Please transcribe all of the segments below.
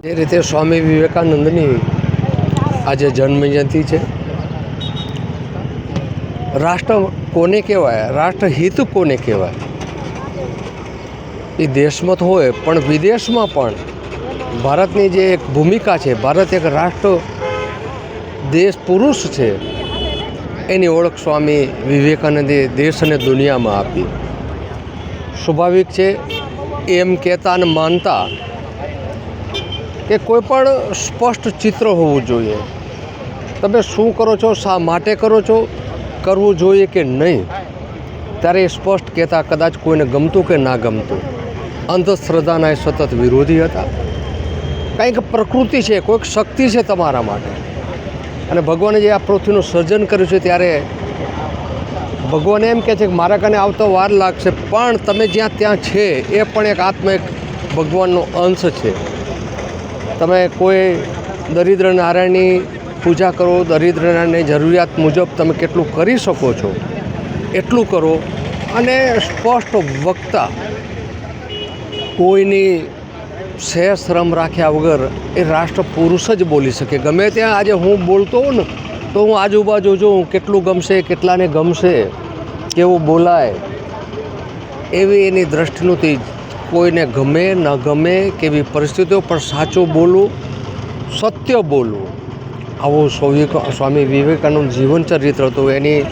એ રીતે સ્વામી વિવેકાનંદની આજે જન્મજયંતિ છે. રાષ્ટ્ર કોને કહેવાય, રાષ્ટ્રહિત કોને કહેવાય? એ દેશમાં તો હોય પણ વિદેશમાં પણ ભારતની જે એક ભૂમિકા છે, ભારત એક રાષ્ટ્ર દેશ પુરુષ છે, એની ઓળખ સ્વામી વિવેકાનંદે દેશ અને દુનિયામાં આપી. સ્વાભાવિક છે એમ કહેતા અને માનતા કે કોઈ પણ સ્પષ્ટ ચિત્ર હોવું જોઈએ. તમે શું કરો છો, શા માટે કરો છો, કરવું જોઈએ કે નહીં, ત્યારે એ સ્પષ્ટ કહેતા કદાચ કોઈને ગમતું કે ના ગમતું. અંધશ્રદ્ધાના એ સતત વિરોધી હતા. કંઈક પ્રકૃતિ છે, કોઈક શક્તિ છે તમારા માટે. અને ભગવાને જે આ પૃથ્વીનું સર્જન કર્યું છે ત્યારે ભગવાન એમ કહે છે કે મારા કને આવતો વાર લાગશે, પણ તમે જ્યાં ત્યાં છે એ પણ એક આત્મા, એક ભગવાનનો અંશ છે. તમે કોઈ દરિદ્ર નારાયણની પૂજા કરો, દરિદ્ર નારાયણની જરૂરિયાત મુજબ તમે કેટલું કરી શકો છો એટલું કરો. અને સ્પષ્ટ વક્તા, કોઈની શરમ રાખ્યા વગર એ રાષ્ટ્ર પુરુષ જ બોલી શકે. ગમે ત્યાં આજે હું બોલતો હોઉં ને તો હું આજુબાજુ જોઉં કેટલું ગમશે, કેટલાને ગમશે, કેવું બોલાય, એવી એની દ્રષ્ટિનું કોઈને ગમે ન ગમે કેવી પરિસ્થિતિઓ પણ સાચું બોલવું, સત્ય બોલવું, આવું સ્વામી વિવેકાનંદ જીવન ચરિત્ર હતું. એની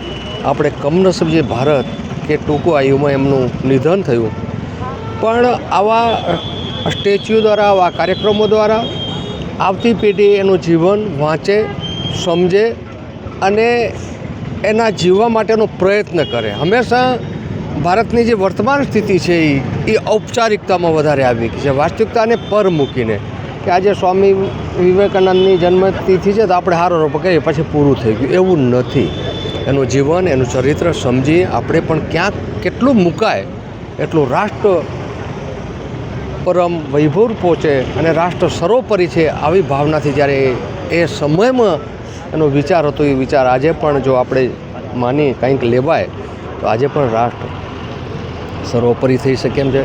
આપણે કમનસીબ જે ભારત કે ટૂંકું આયુમાં એમનું નિધન થયું. પણ આવા સ્ટેચ્યુ દ્વારા, આવા કાર્યક્રમો દ્વારા આવતી પેઢી એનું જીવન વાંચે, સમજે અને એના જીવવા માટેનો પ્રયત્ન કરે. હંમેશા ભારતની જે વર્તમાન સ્થિતિ છે એ ઔપચારિકતામાં વધારે આવી ગઈ છે, વાસ્તવિકતાને પર મૂકીને. કે આજે સ્વામી વિવેકાનંદની જન્મતિથિ છે તો આપણે હારો રોપ કહીએ પછી પૂરું થઈ ગયું, એવું નથી. એનું જીવન, એનું ચરિત્ર સમજી આપણે પણ ક્યાંક કેટલું મુકાય એટલું રાષ્ટ્ર પરમ વૈભવ પહોંચે અને રાષ્ટ્ર સર્વોપરી છે, આવી ભાવનાથી જ્યારે એ સમયમાં એનો વિચાર હતો, એ વિચાર આજે પણ જો આપણે માની કંઈક લેવાય તો આજે પણ રાષ્ટ્ર સર્વોપરી થઈ શકે એમ છે.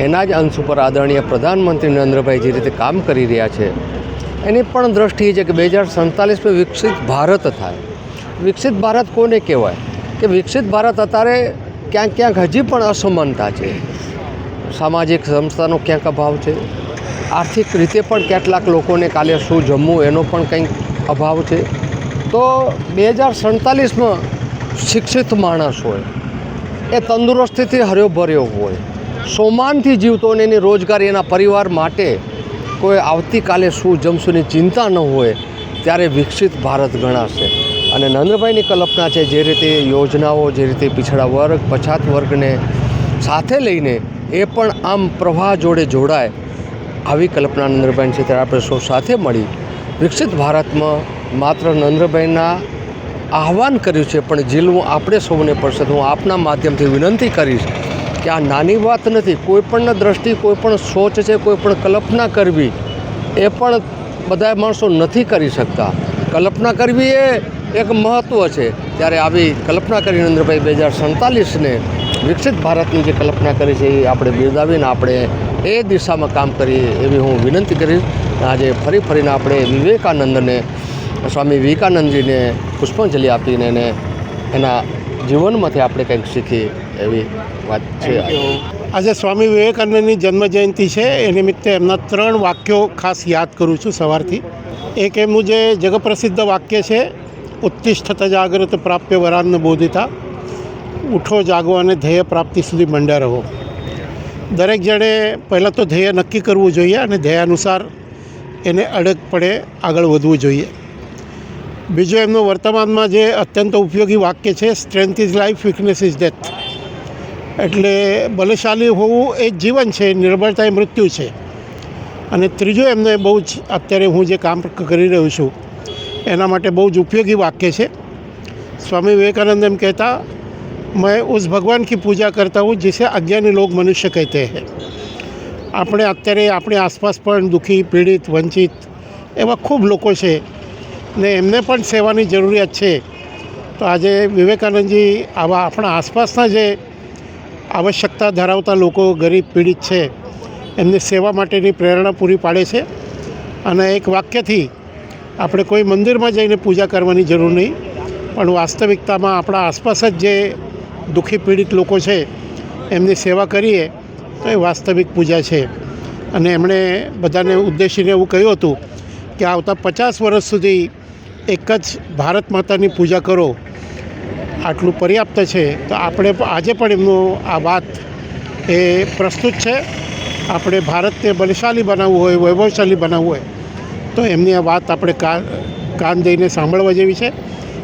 એના જ અંશ ઉપર આદરણીય પ્રધાનમંત્રી નરેન્દ્રભાઈ જે રીતે કામ કરી રહ્યા છે એની પણ દ્રષ્ટિ છે કે 2047 વિકસિત ભારત થાય. વિકસિત ભારત કોને કહેવાય? કે વિકસિત ભારત અત્યારે ક્યાંક ક્યાંક હજી પણ અસમાનતા છે, સામાજિક સંસ્થાનો ક્યાંક અભાવ છે, આર્થિક રીતે પણ કેટલાક લોકોને કાલે શું જમવું એનો પણ કંઈક અભાવ છે. તો 2047માં શિક્ષિત માણસ હોય, એ તંદુરસ્તીથી હર્યો ભર્યો હોય, સોમાનથી જીવતો અને એની રોજગારી એના પરિવાર માટે કોઈ આવતીકાલે શું જમશુંની ચિંતા ન હોય, ત્યારે વિકસિત ભારત ગણાશે. અને નરેન્દ્રભાઈની કલ્પના છે જે રીતે યોજનાઓ, જે રીતે પીછડા વર્ગ, પછાત વર્ગને સાથે લઈને એ પણ આમ પ્રવાહ જોડે જોડાય, આવી કલ્પના નરેન્દ્રભાઈ છે. ત્યારે આપણે સૌ સાથે મળી વિકસિત ભારતમાં માત્ર નરેન્દ્રભાઈના આહ્વાન કર્યું છે પણ ઝીલવું આપણે સૌને પડશે. હું આપના માધ્યમથી વિનંતી કરીશ કે આ નાની વાત નથી. કોઈપણના દ્રષ્ટિ, કોઈપણ સોચ છે, કોઈપણ કલ્પના કરવી એ પણ બધા માણસો નથી કરી શકતા. કલ્પના કરવી એ એક મહત્ત્વ છે. ત્યારે આવી કલ્પના કરી નરેન્દ્રભાઈ 2047ને વિકસિત ભારતની જે કલ્પના કરી છે એ આપણે બિરદાવીને આપણે એ દિશામાં કામ કરીએ એવી હું વિનંતી કરીશ. આજે ફરીને આપણે વિવેકાનંદને, સ્વામી વિવેકાનંદજીને પુષ્પાંજલિ આપીને એને એના જીવનમાંથી આપણે કંઈક શીખીએ એવી વાત છે. આજે સ્વામી વિવેકાનંદની જન્મજયંતિ છે, એ નિમિત્તે એમના 3 વાક્યો ખાસ યાદ કરું છું સવારથી. એક એમનું જે જગપ્રસિદ્ધ વાક્ય છે, ઉત્તિષ્ઠત જાગ્રત પ્રાપ્ય વરાન્ન બોધિતા, ઉઠો જાગો અને ધ્યેય પ્રાપ્તિ સુધી મંડ્યા રહો. દરેક જણે પહેલાં તો ધ્યેય નક્કી કરવું જોઈએ અને ધ્યેય અનુસાર એને અડગપણે આગળ વધવું જોઈએ. બીજું એમનું વર્તમાનમાં જે અત્યંત ઉપયોગી વાક્ય છે, strength is life, weakness is death. એટલે બલશાલી હોવું એ જ જીવન છે, નિર્બળતા એ મૃત્યુ છે. અને ત્રીજું એમને બહુ જ અત્યારે હું જે કામ કરી રહ્યો છું એના માટે બહુ જ ઉપયોગી વાક્ય છે. સ્વામી વિવેકાનંદ એમ કહેતા, मैं उस भगवान की पूजा करता हूँ जिसे अज्ञानी लोग मनुष्य कहते हैं. આપણે અત્યારે આપણી આસપાસ પણ દુઃખી, પીડિત, વંચિત એવા ખૂબ લોકો છે ને એમને પણ સેવાની જરૂરિયાત છે. તો આજે વિવેકાનંદજી આવા આપણા આસપાસના જે આવશ્યકતા ધરાવતા લોકો, ગરીબ, પીડિત છે, એમની સેવા માટેની પ્રેરણા પૂરી પાડે છે. અને એક વાક્યથી આપણે કોઈ મંદિરમાં જઈને પૂજા કરવાની જરૂર નહીં, પણ વાસ્તવિકતામાં આપણા આસપાસ જ જે દુઃખી પીડિત લોકો છે એમની સેવા કરીએ તો એ વાસ્તવિક પૂજા છે. અને એમણે બધાને ઉદ્દેશીને એવું કહ્યું હતું કે આવતા 50 વર્ષ સુધી એક જ ભારત માતાની પૂજા કરો, આટલું પર્યાપ્ત છે. તો આપણે આજે પણ એમનું આ વાત એ પ્રસ્તુત છે. આપણે ભારતને બલશાલી બનાવવું હોય, વૈભવશાલી બનાવવું હોય તો એમની આ વાત આપણે કાન દઈને સાંભળવા જેવી છે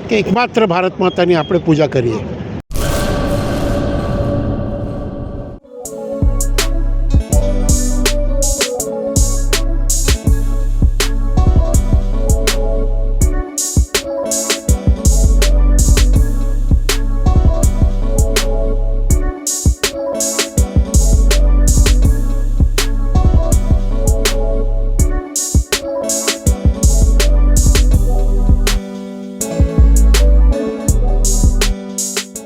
કે એકમાત્ર ભારત માતાની આપણે પૂજા કરીએ.